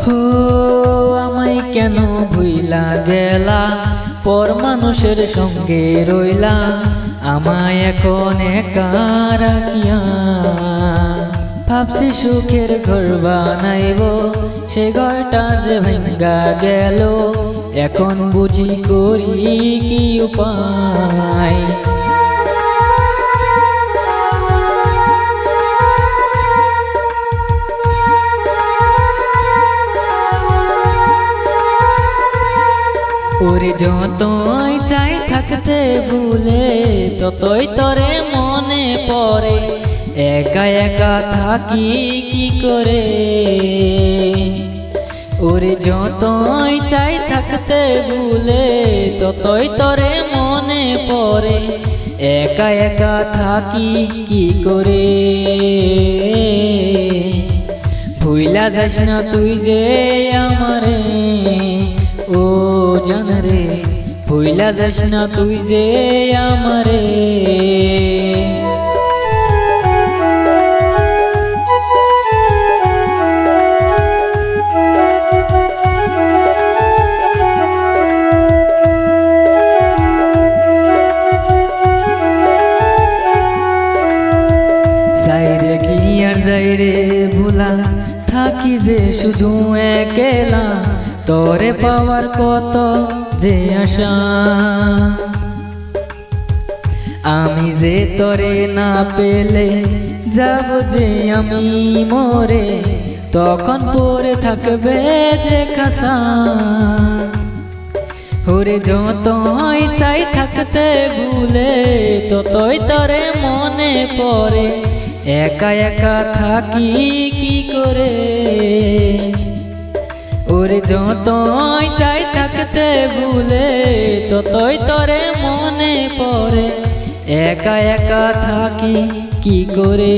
হো আমায় কেন ভুইলা গেলা, পর মানুষের সঙ্গে রইলা, আমায় এখন একা রাখিয়া। ভাবছি সুখের ঘর বানাইব, সে ঘরটা যে ভাঙ্গা গেল, এখন বুঝি করি কি উপায়। ওরে যতই চাই থাকতে ভুলে, ততই তরে মনে পড়ে, একা একা থাকি কি করে। ওরে যতই চাই থাকতে ভুলে, ততই তরে মনে পড়ে, একা একা থাকি কি করে। ভুইলা যাস না তুই যে আমারে, ও জান রে, ভুইলা যাস না তুই যে আমারে। যাইরে কি আর যাইরে ভুলা, থাকি যে শুধু একেলা, তোরে পাওয়ার কত যে আশা। আমি যে তোরে না পেলে যাব যে আমি মরে, তখন পরে থাকবে যে খাসা। ওরে যতই চাই থাকতে ভুলে, ততই তোরে মনে পড়ে, একা একা থাকি কি করে। ওরে যতই চাই থাকতে ভুলে, ততই তোরে মনে পড়ে, একা একা থাকি কি করে।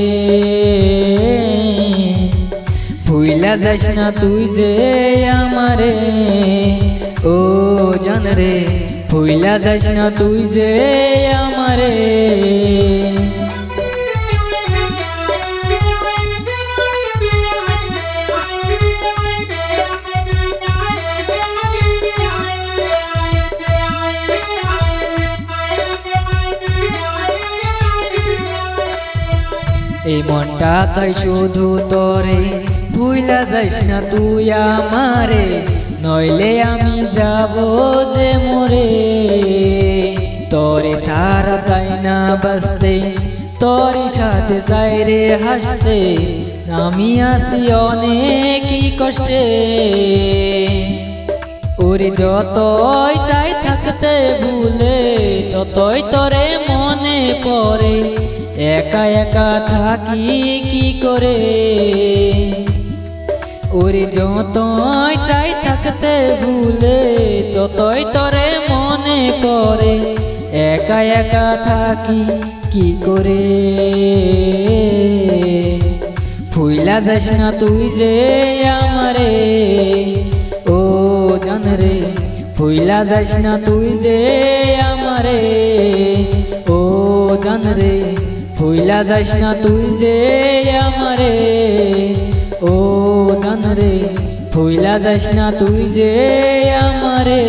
ভুইলা যাস না তুই যে আমারে, ও জান রে, ভুইলা যাস না তুই যে আমারে। এই মনটা চাই শুধু তোরে, ভুইলা যাইস না তুই আমারে, নইলে আমি যাব যে মরে। তোরে সারা চাই না বাঁচতে, তোরে সাথে চাই রে হাসতে, আমি আছি অনেকই কষ্টে। ওরে যতই চাই থাকতে ভুলে, ততই তোরে মনে পড়ে, একা একা থাকি কি করে। ওরে যতই চাই থাকতে ভুলে, ততই তোরে মনে পড়ে, একা একা থাকি কি করে। ভুইলা যাস না তুই যে আমারে, ও জান রে, ভুইলা যাস না তুই যে আমারে, ও জান রে, ভুইলা যাস না তুই যে আমারে, ও জান রে, ভুইলা যাস না তুই যে আমারে।